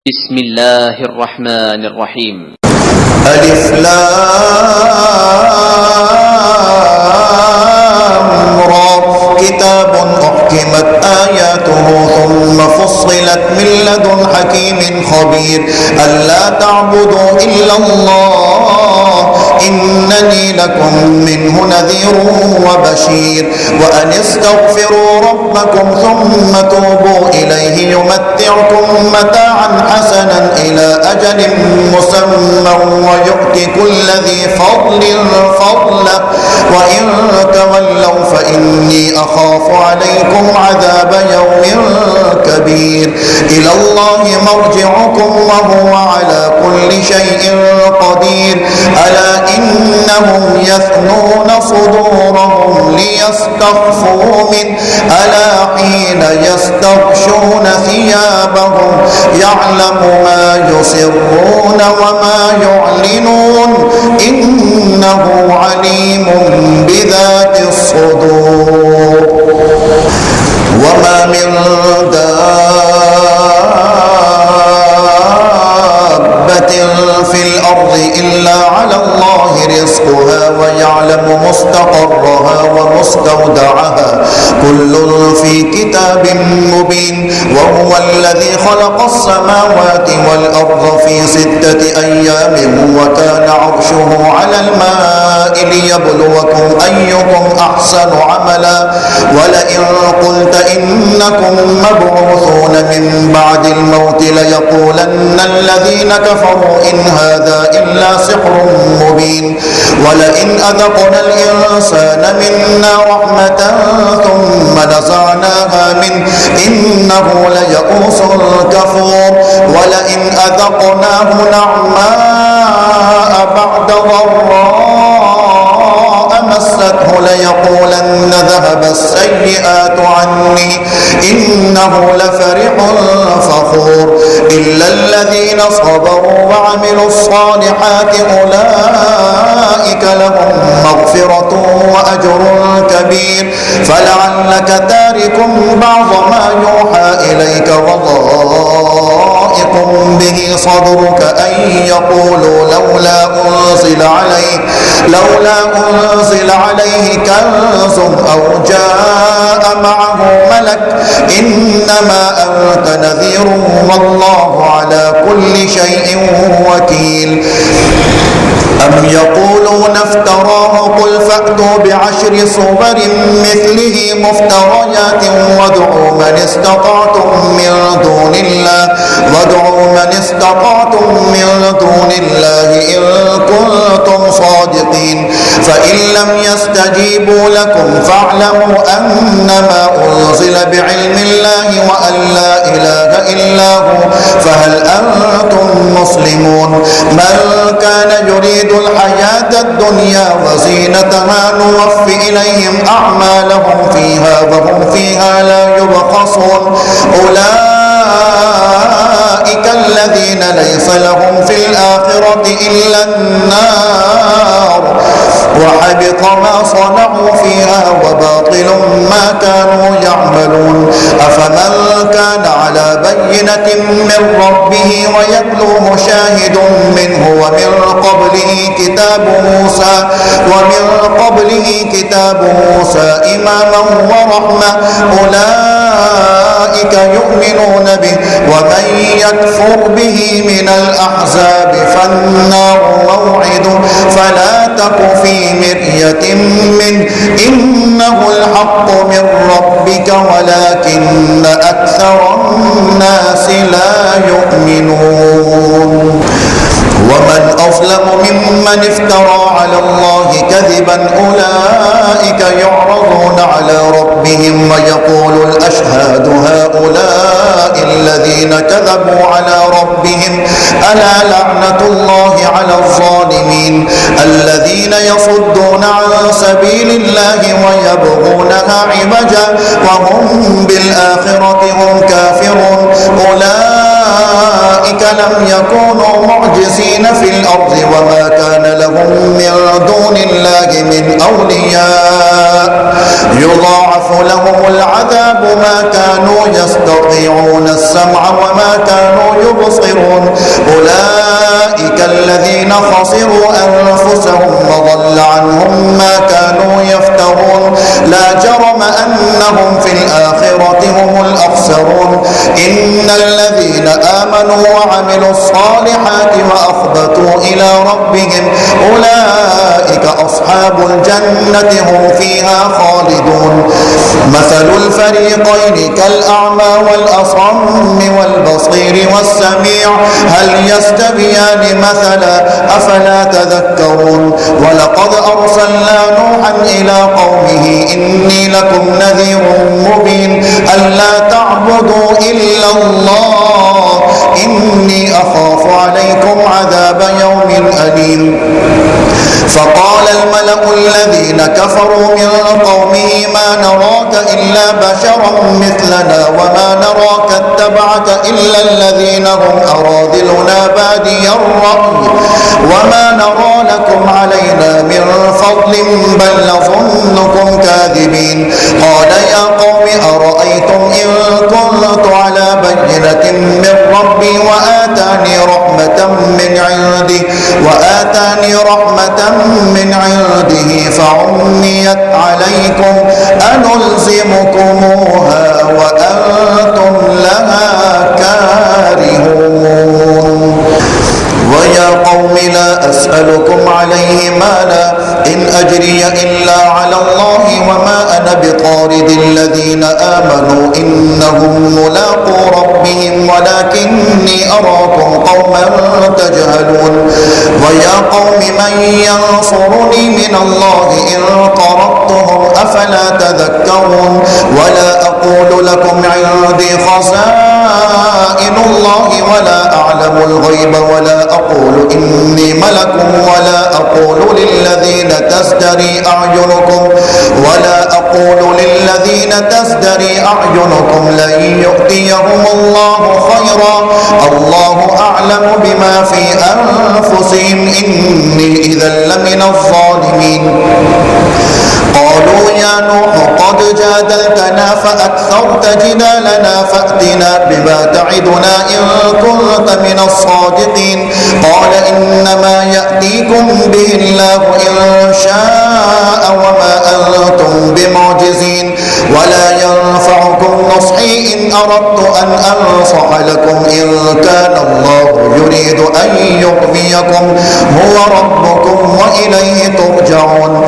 بسم الله الرحمن الرحيم. ألف لام را كتاب أحكمت آياته ثم فصلت من لدن حكيم خبير ألا تعبدوا إلا الله إنني لكم منه نذير وبشير وأن استغفروا ربكم ثم توبوا إليه يمتعكم متاعا حسنا إلى أجل مسمى ويؤتي كل ذي فضل فضله وإن تولوا فإني أخاف عليكم عذاب يوم كبير إلى الله مرجعكم وهو على كل شيء قدير ألا إنهم يثنون صدورهم ليستخفوا منه ألا حين يستغشون ثيابهم يعلم ما يسرون وما يعلنون إنه عليم بذات الصدور وما من دابة في الأرض إلا على الله رزقها ويعلم مستقرها ومستودعها كل في كتاب مبين وهو الذي خلق السماوات والأرض في 6 أيام وكان عرشه على الماء ليبلوكم أيكم أحسن عملا ولئن قلت إنكم مبعوثون من بعد الموت ليقولن الذين كفروا إن هذا إلا سحر مبين ولئن أذقنا الإنسان منا رحمة ثم نزعناها منه إنه ليئوس كفور ولئن أذقناه نعماء بعد ضراء مسته ليقولن ذهب السيئات عني إنه لفرح فخور إلا الذين صبروا وعملوا الصالحات أولئك لهم مغفرة وأجر كبير فلعلك تارك بعض ما يوحى إليك وضائق به صدرك أن يقولوا لولا أنزل عليه كنز أو جاء معه ملك إنما أنت نذير والله على كل شيء وكيل أم يقولون افتراه قل فأتوا ب10 صور مثله مفتريات وادعوا من استطعتم من دون الله إن كنتم صادقين فإن لم يستجيبوا لكم فاعلموا أنما أنزل بعلم الله وأن لا إله إلا هو فهل أنتم مسلمون من كان يريد الحياة الدنيا وزينتها نوفي إليهم أعمالهم فيها وهم فيها لا يبخسون أولئك الذين ليس لهم في الآخرة إلا النار وحبط ما صنعوا فيها وباطل ما كانوا يعملون أفمن كان على بينة من ربه ويتلوه شاهد منه ومن قبله كتاب موسى إماما ورحمة أولئك يؤمنون به ومن يكفر به من الأحزاب فالنار موعده فلا تك في مرية منه إنه الحق من ربك ولكن أكثر الناس لا يؤمنون ومن أظلم ممن افترى على الله كذبا أولئك يعرضون على ربهم ويقول الأشهاد هؤلاء الذين كذبوا على ربهم ألا لعنة الله على الظالمين الذين يصدون عن سبيل الله ويبغونها عوجا وهم بالآخرة هم كافرون أولئك ألم يكونوا معجزين في الأرض وما كان لهم من دون الله من أولياء يضاعف لهم العذاب ما كانوا يستطيعون السمع وما كانوا يبصرون أولئك الذين خسروا أنفسهم وضل عنهم ما كانوا يفترون لا جرم أنهم في الآخرة هم الأخسرون إن الذين آمنوا وعملوا الصالحات وأخبتوا إلى ربهم أولئك أصحاب الجنة هم فيها خالدون مثل الفريقين كالأعمى والأصم والبصير والسميع هل يستويان مثلا أفلا تذكرون ولقد أرسلنا نوحا إلى قومه إني لكم نذير مبين ألا تعبدوا إلا الله إني أخاف عليكم عذاب يوم أليم فقال الملأ الذين كفروا من قومه ما نراك إلا بشرا مثلنا وما نراك اتبعك إلا الذين هم أراذلنا بادي الرأي وما نرى لكم علينا من فضل بل نظنكم كاذبين قال يا قوم أرأيتم إن كنت على بينة من ربي وآتاني رحمة من عنده فعميت عليكم أنلزمكموها وأنتم لها كارهون ويا قوم لا أسألكم عليه مالا إن أجري إلا على الله وما أنا بطارد الذين آمنوا إنهم ملاقو ربهم ولكني أراكم قوما تجهلون ويا قوم من ينصرني من الله إن طردتهم أفلا تذكرون ولا أقول لكم عندي خزائن الله ولا أعلم الغيب ولا أقول إني ملك ولا أقول للذين تزدري أعينكم لن يؤتيهم الله خيرا الله أعلم بما في أنفسهم إني إذا لمن الظالمين قالوا يا نوح قد جادلتنا فأكثرت جدالنا فأتنا بما تعدنا إن كنت من الصادقين قال إنما يأتيكم به الله إن شاء وما أنتم بمعجزين ولا ينفعكم نصحي إن أردت أن أنصح لكم إن كان الله يريد أن يغويكم هو ربكم وإليه ترجعون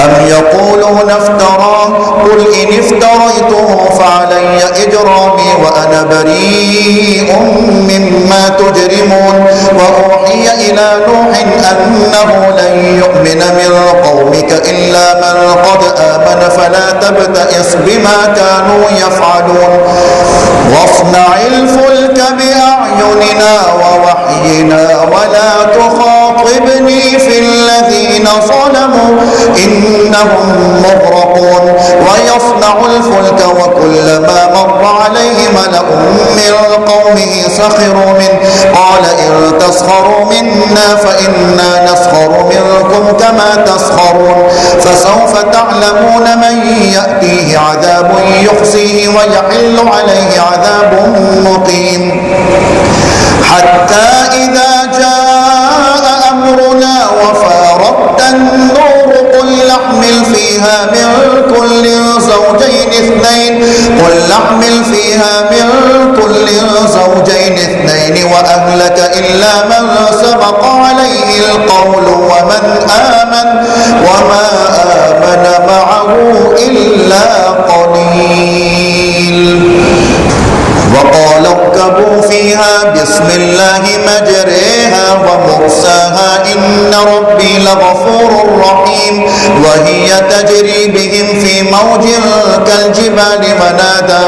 أم يقولون افتراه قل إن افتريته فعلي إجرامي وأنا بريء مما تجرمون وأوحي إلى نوح أنه لن يؤمن من قومك إلا من قد آمن فلا تبتئس بما كانوا يفعلون واصنع الفلك بأعيننا ووحينا ولا تخاطبني في الذين ظلموا إنهم مغرقون ويصنع الفلك وكلما مر عليه ملأ من قومه سخروا منه قال إن تسخروا منا فإنا نسخر منكم كما تسخرون فسوف تعلمون من يأتيه عذاب يخزيه ويحل عليه عذاب مقيم حتى إذا جاء أمرنا وفارت النور قل نحمل فيها من كل زوجين اثنين وأهلك إلا من سبق عليه القول ومن آمن وما آمن معه إلا قليل وقال اركبوا فيها بسم الله مجريها ومرساها إن ربي لغفور رحيم وهي تجري بهم في موج كالجبال ونادى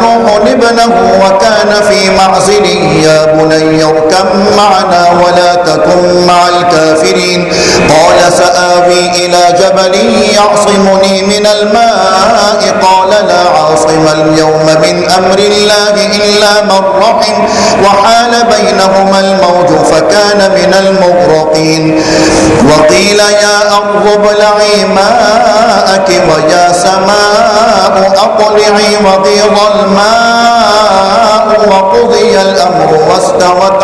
نوح ابنه وكان في معزل يا بني اركب معنا ولا تكن مع الكافرين قال سآوي إلى جبل يعصمني من الماء قال لا عاصم اليوم من أمر الله إلا من رحم وحال بينهما الموج فكان من المغرقين وقيل يا أرض ابلعي ماءك ويا سماء أقلعي وغيض الماء وقضي الأمر واستوت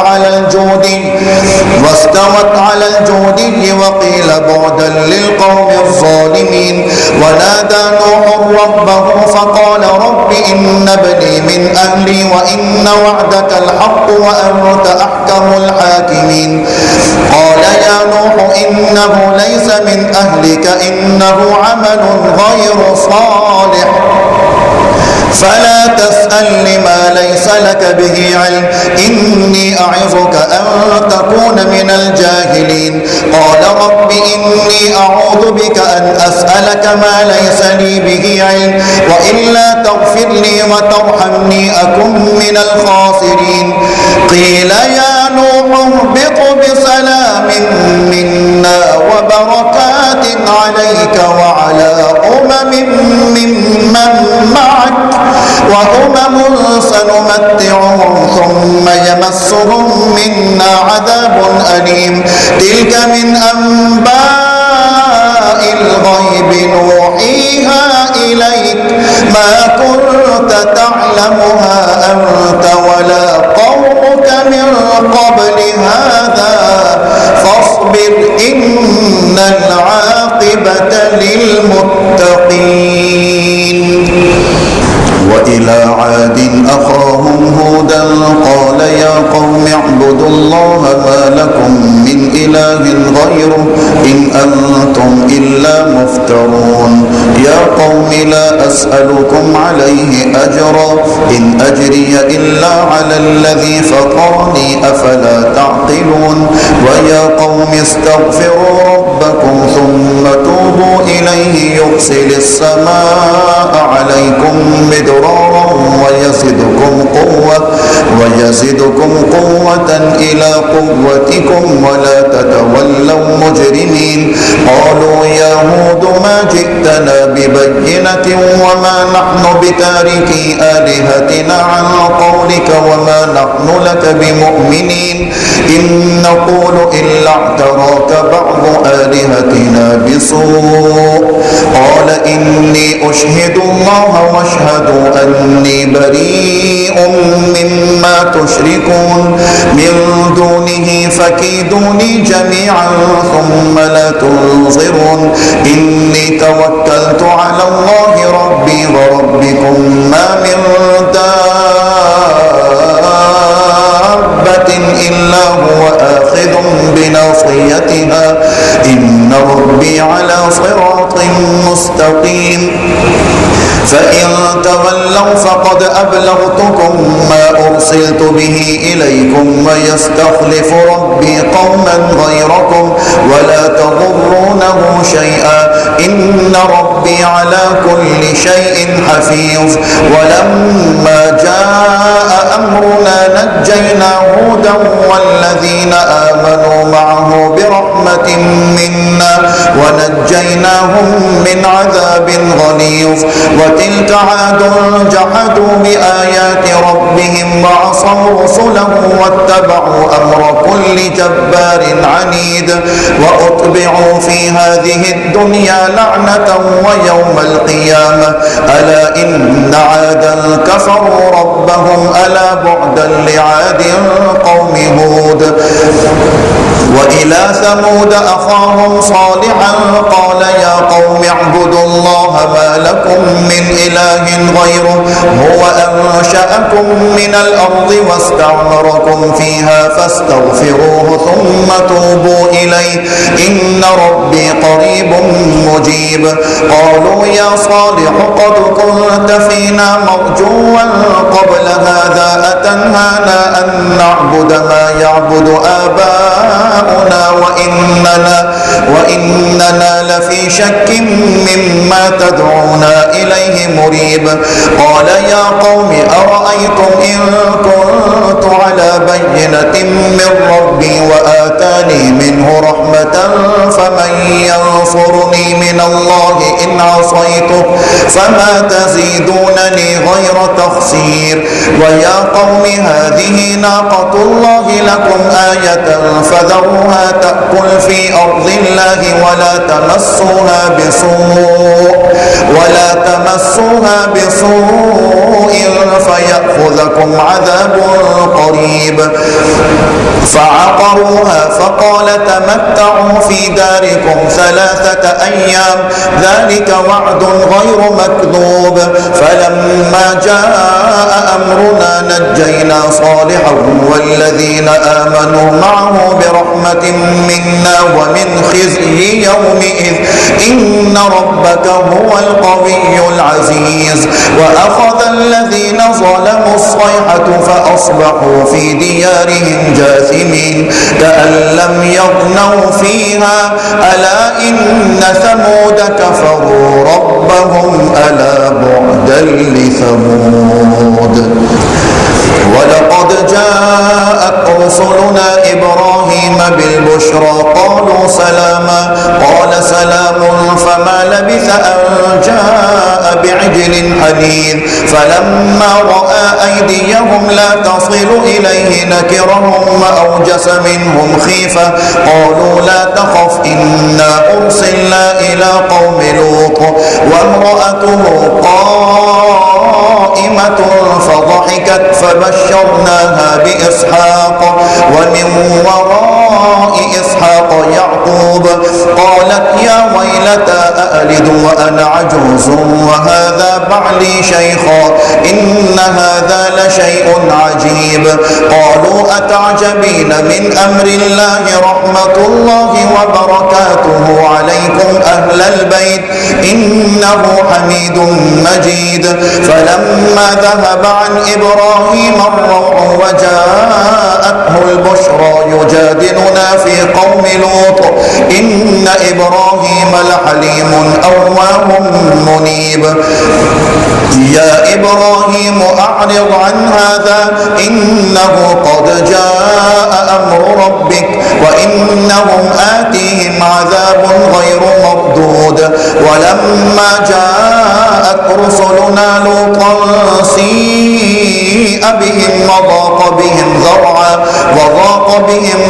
على الجودي وقيل بعدا للقوم الظالمين ونادى نوح ربه فقال رب إن ابني من أهلي وإن وعدك الحق وأنت أحكم الحاكمين قال يا نوح إنه ليس من أهلك إنه عمل غير صالح فلا تسأل لما ليس لك به علم إني أعظك أن تكون من الجاهلين قال رب إني أعوذ بك أن أسألك ما ليس لي به علم وإلا تغفر لي وترحمني أكن من الخاسرين قيل يا نوح اهبط بسلام منا وبركات عليك وعلى ممن معك وأمم سنمتعهم ثم يمسهم منا عذاب أليم تلك من أنباء الغيب نوحيها إليك ما كنت تعلمها أنت ولا قومك من قبل هذا فاصبر إن العاقبة للمتقين وإلى عاد أخاهم هودا قال يا قوم اعبدوا الله ما لكم من إله غيره إن أنتم إلا مفترون يا قوم لا أسألكم عليه أجرا إن أجري إلا على الذي فطرني أفلا تعقلون ويا قوم استغفروا ربكم ثم توبوا إليه يرسل السماء عليكم مدرارا ويزدكم قوة إلى قوتكم ولا تتولوا مجرمين قالوا يا هود ما جئتنا ببينة وما نحن بتاركي آلهتنا عن قولك وما نحن لك بمؤمنين إن نقول إلا اعتراك بعض آلهتنا بسوء قال إني أشهد الله واشهدوا أني بريء مما تشركون من دونه فكيدوني جميعا ثم لا تنظرون إني توكلت على الله ربي وربكم ما من دابة إلا هو آخذ بناصيتها إن ربي على صراط مستقيم فإن تولوا فقد أبلغتكم ما أرسلت به إليكم ويستخلف ربي قوما غيركم ولا تضرونه شيئا إن ربي على كل شيء حفيظ ولما جاء أمرنا نجينا هودا والذين آمنوا معه برحمة منا ونجيناهم من عذاب غليظ وتلك عاد جحدوا بآيات ربهم وعصوا رسله واتبعوا أمر كل جبار عنيد وأتبعوا في هذه الدنيا لعنة ويوم القيامة ألا إن عادا كفروا ربهم ألا بعدا لعاد قوم هود وإلى ثمود أخاهم صالحا قال يا قوم اعبدوا الله ما لكم من إله غيره هو أنشأكم من الأرض واستعمركم فيها فاستغفروه ثم توبوا إليه إن ربي قريب مجيب قالوا يا صالح قد كنت فينا مرجوا قبل هذا أتنهانا أن نعبد ما يعبد آباؤنا وإننا لفي شك مما تدعونا إليه مريب قال يا قوم أرأيتم إن كنت على بينة من ربي وآتاني آتاني منه رحمة فمن ينصرني من الله إن عصيته فما تزيدونني غير تخسير ويا قوم هذه ناقة الله لكم آية فذروها تأكل في أرض الله ولا تمسوها بسوء فيأخذكم عذاب قريب فعقروها فقال تمتعوا في داركم 3 أيام ذلك وعد غير مكذوب فلما جاء أمرنا نجينا صالحا والذين آمنوا معه برحمة منا ومن خزي يومئذ إن ربك هو القوي العزيز وأخذ الذين ظلموا الصيحة فأصبحوا في ديارهم جاثمين كأن لم يغنوا فيها ألا إن ثمود كفروا ربهم ألا بعدا لثمود ولقد جاءت رسلنا إبراهيم بالبشرى قالوا سلاما قال سلام فما لبث أن جاء بعجل حنيذ فلما رأى أيديهم لا تصل إليه نكرهم وأوجس منهم خيفة قالوا لا تخف إنا أرسلنا إلى قوم لوط وامرأته قائمة فضحكت فبشرناها بإسحاق ومن وراء إسحاق يعقوب قالت يا ويلتى أألد وأنا عجوز وهذا بعلي شيخا إن هذا لشيء عجيب قالوا أتعجبين من أمر الله رحمة الله وبركاته عليكم أهل البيت إنه حميد مجيد فلما ذهب عن إبراهيم الروع وجاءته البشرى يجادلنا في قوم لوط إن إبراهيم لحليم أواه منيب يا إبراهيم أعرض عن هذا إنه قد جاء أمر ربك وإنهم آتيهم عذاب غير مردود ولما جاءت رسلنا لوطا سيء بهم وضاق بهم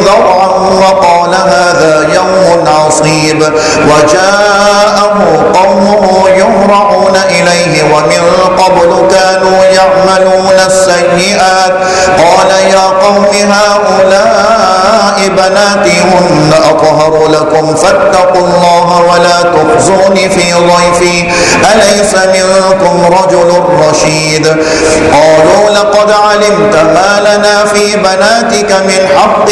ذرعا وقال هذا يوم عصيب وجاءه قومه يهرعون إليه ومن قبل كانوا يعملون السيئات قال يا قوم هؤلاء بناتي هن أطهر لكم فاتقوا الله ولا تخزوني في ضيفي أليس منكم رجل رشيد قالوا لقد علمت ما لنا في بناتك من حق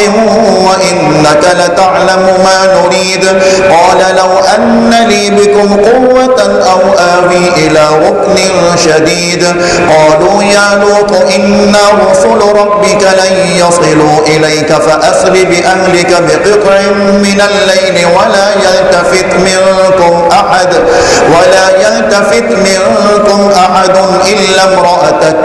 وإنك لتعلم ما نريد قال لو أن لي بكم قوة أو آوي إلى ركن شديد قالوا يا لوط إنا رسل ربك لن يصلوا إليك فأسر بأهلك بقطع من الليل ولا يلتفت منكم أحد إلا امرأتك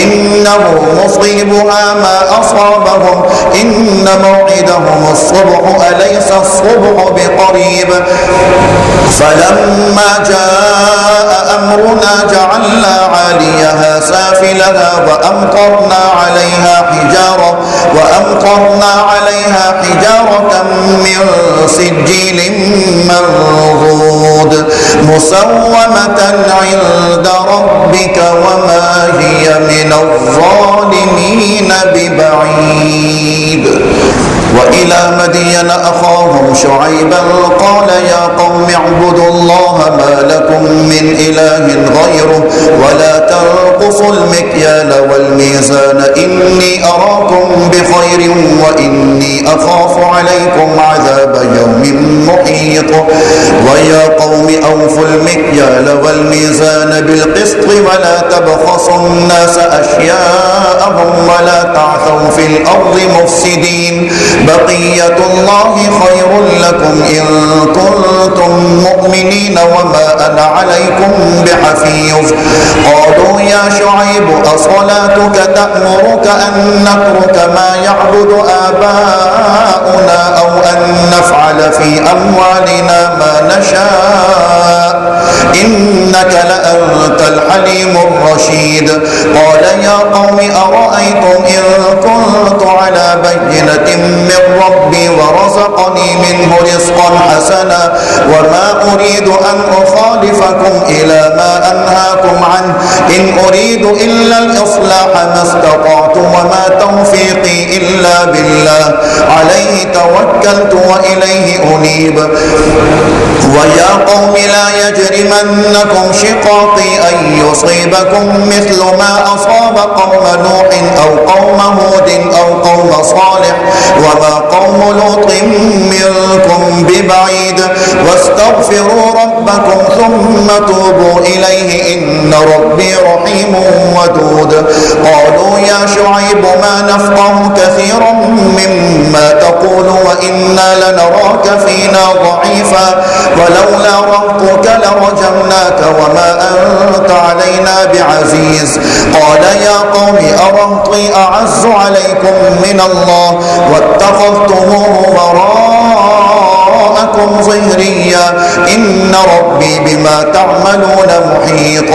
إنه مصيبها ما أصابهم إن موعدهم الصبح أليس الصبح بقريب فلما جاء أمرنا جعلنا عاليها سافلها وأمطرنا عليها حجارة من سجيل منضود مسومة عند ربك وما هي من الظالمين ببعيد وإلى مدين أخاهم شعيبا قال يا قوم اعبدوا الله ما لكم من إله غيره ولا تنقصوا المكيال والميزان إني أراكم بخير وإني أخاف عليكم عذاب يوم محيط ويا قوم أوفوا المكيال والميزان بالقسط ولا تبخسوا الناس أشياءهم ولا تعثوا في الأرض مفسدين بقية الله خير لكم إن كنتم مؤمنين وما أنا عليكم بحفيظ قالوا يا شعيب أصلاتك تأمرك أن نترك ما يعبد آباؤنا أو أن نفعل في أموالنا ما نشاء إنك لأنت الحليم الرشيد. قال يا قوم أرأيتم إن كنت على بينة من ربي ورزقني منه رزقا حسنا وما أريد أن أخالفكم إلى ما أنهاكم عنه إن أريد إلا الإصلاح ما استطعت وما توفيقي إلا بالله عليه توكلت وإليه أنيب. ويا قوم لا يجرمنكم شقاقي أن يصيبكم مثل ما أصاب قوم نوح أو قوم هود أو قوم صالح وما قوم لوط منكم ببعيد واستغفروا ربكم ثم توبوا إليه إن ربي رحيم ودود. قالوا يا شعيب ما نفقه كثيرا مما تقول وإنا لنراك فينا ضعيفا ولولا رهطك لرجمناك وما أنت علينا بعزيز. قال يا قوم أرهطي أعز عليكم من الله واتخذتموه وراءكم ظهريا إن ربي بما تعملون محيط.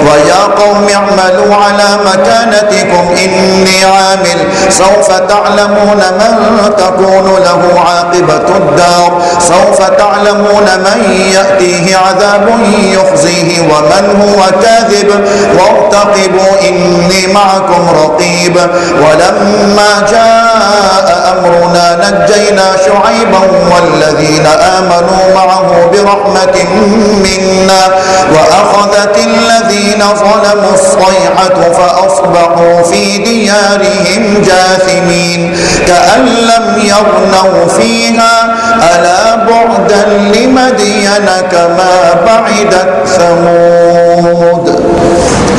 ويا قوم اعملوا على مكانتكم إني عامل سوف تعلمون من تكون له عاقبة الدار سوف تعلمون من يأتيه عذاب يخزيه ومن هو كاذب وارتقبوا إني معكم رقيب. ولما جاء أمرنا نجينا شعيبا والذين آمنوا معه برحمة منا وأخذت الذين ظلموا الصيحة فأصبحوا في ديارهم جاثمين كأن لم يغنوا فيها ألا بعدا لمدين كما بعدت ثمود.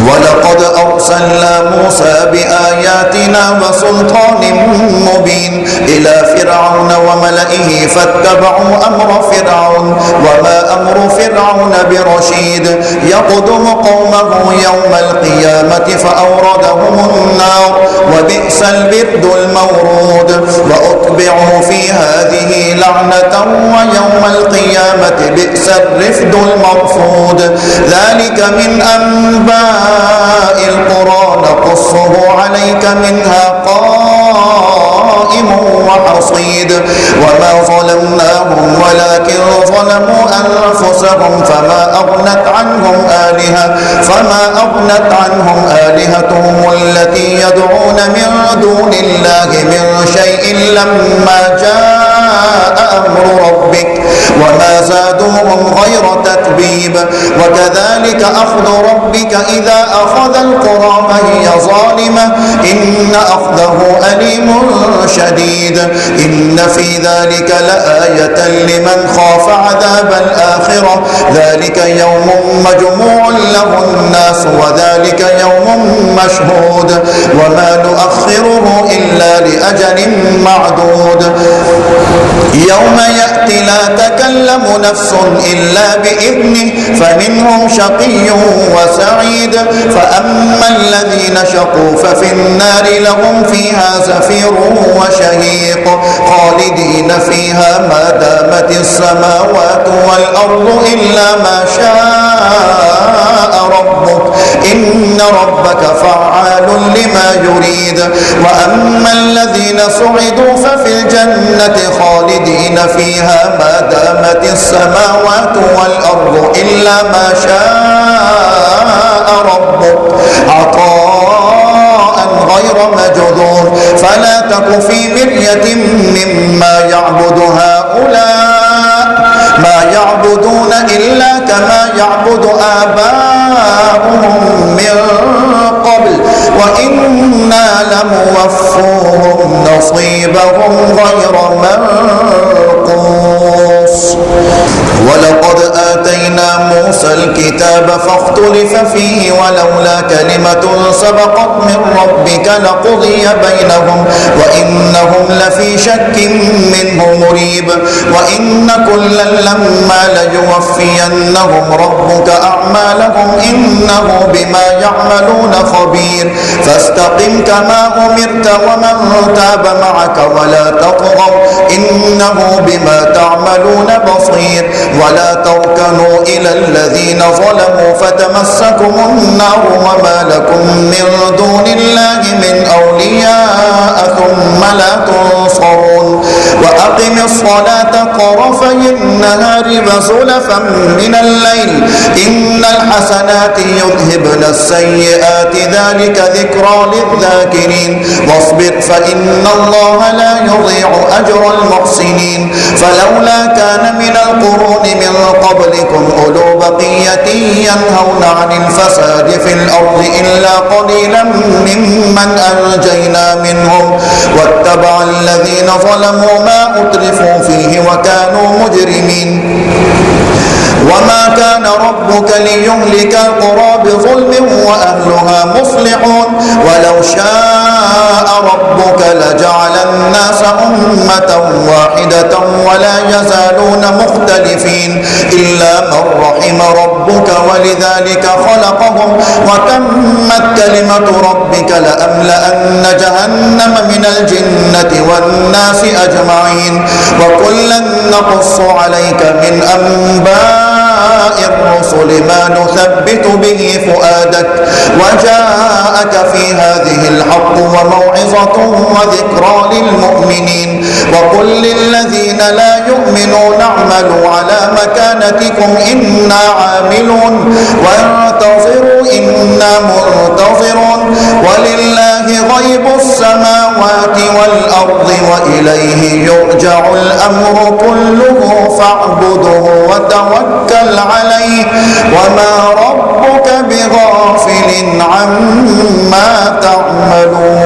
ولقد أرسلنا موسى بآياتنا وسلطان مبين إلى فرعون وملئه فاتبعوا أمر فرعون وما أمر فرعون برشيد يقدم قومه يوم القيامة فأوردهم النار وبئس البرد المورود. وأتبعوا في هذه لعنة ويوم القيامة بئس الرفد المرفود. ذلك من أنباء القرى نقصه عليك منها قائم وحصيد. وما ظلمناهم ولكن ظلموا أنفسهم فما أغنت عنهم آلهتهم التي يدعون من دون الله من شيء لما جاء أمر ربك وما زادوهم غير تتبيب. وكذلك أخذ ربك إذا أخذ القرى وهي ظالمة إن أخذه أليم شديد. إن في ذلك لآية لمن خاف عذاب الآخرة ذلك يوم مجموع له الناس وذلك يوم مشهود وما نؤخره إلا لأجل معدود. يوم يأتي لا تكلم نفس إلا بإذنه فمنهم شقي وسعيد. فأما الذين شقوا ففي النار لهم فيها زفير وشهيق خالدين فيها ما دامت السماوات والأرض إلا ما شاء ربك إن ربك فعال لما يريد. وأما الذين سعدوا ففي الجنة خالدين فيها ما دامت السماوات والأرض إلا ما شاء ربك عطاء غير مجذور. فلا تك في مرية مما يعبد هؤلاء ما يعبدون إلا كما يعبد آباؤهم من قبل وإنا لموفوهم نصيبهم غير منقوص. ولقد آتينا موسى الكتاب فاختلف فيه ولولا كلمة سبقت من ربك لقضي بينهم وإنهم لفي شك منه مريب وإن كلا لما ليوفينهم ربك أعمالهم إنه بما يعملون خبير فاستقم كما أمرت ومن تاب معك ولا تطغوا إنه بما تعملون بصير ولا تركنوا إلى الذين ظلموا فتمسكم النار وما لكم من دون الله من أولياء ثم لا تنصرون وأقم الصلاة طرفي النهار وزلفا من الليل إن الحسنات يذهبن السيئات ذلك ذكرى للذاكرين واصبر فإن الله لا يضيع أجر المحسنين فلولا كان من القرون من قبلكم أولو بقية ينهون عن الفساد في الأرض إلا قليلا ممن أنجينا منهم واتبع الذين ظلموا ما أترفوا فيه وكانوا مجرمين وما كان ربك ليهلك القرى بظلم وأهلها مصلحون ولو شاء ربك لجعل الناس أمة واحدة ولا يزالون مختلفين إلا من رحم ربك ولذلك خلقهم وتمت كلمة ربك لأملأن جهنم من الجنة والناس أجمعين وكلا نقص عليك من أنباء الرسل ما نثبت به فؤادك وجاءك في هذه الحق وموعظة وذكرى للمؤمنين وقل للذين لا يؤمنون اعملوا على مكانتكم إنا عاملون وانتظروا إنا منتظرون ولله غيب السماوات والأرض وإليه يرجع الأمر كله فاعبده وتوكل عليه وما ربك بغافل عما تعملون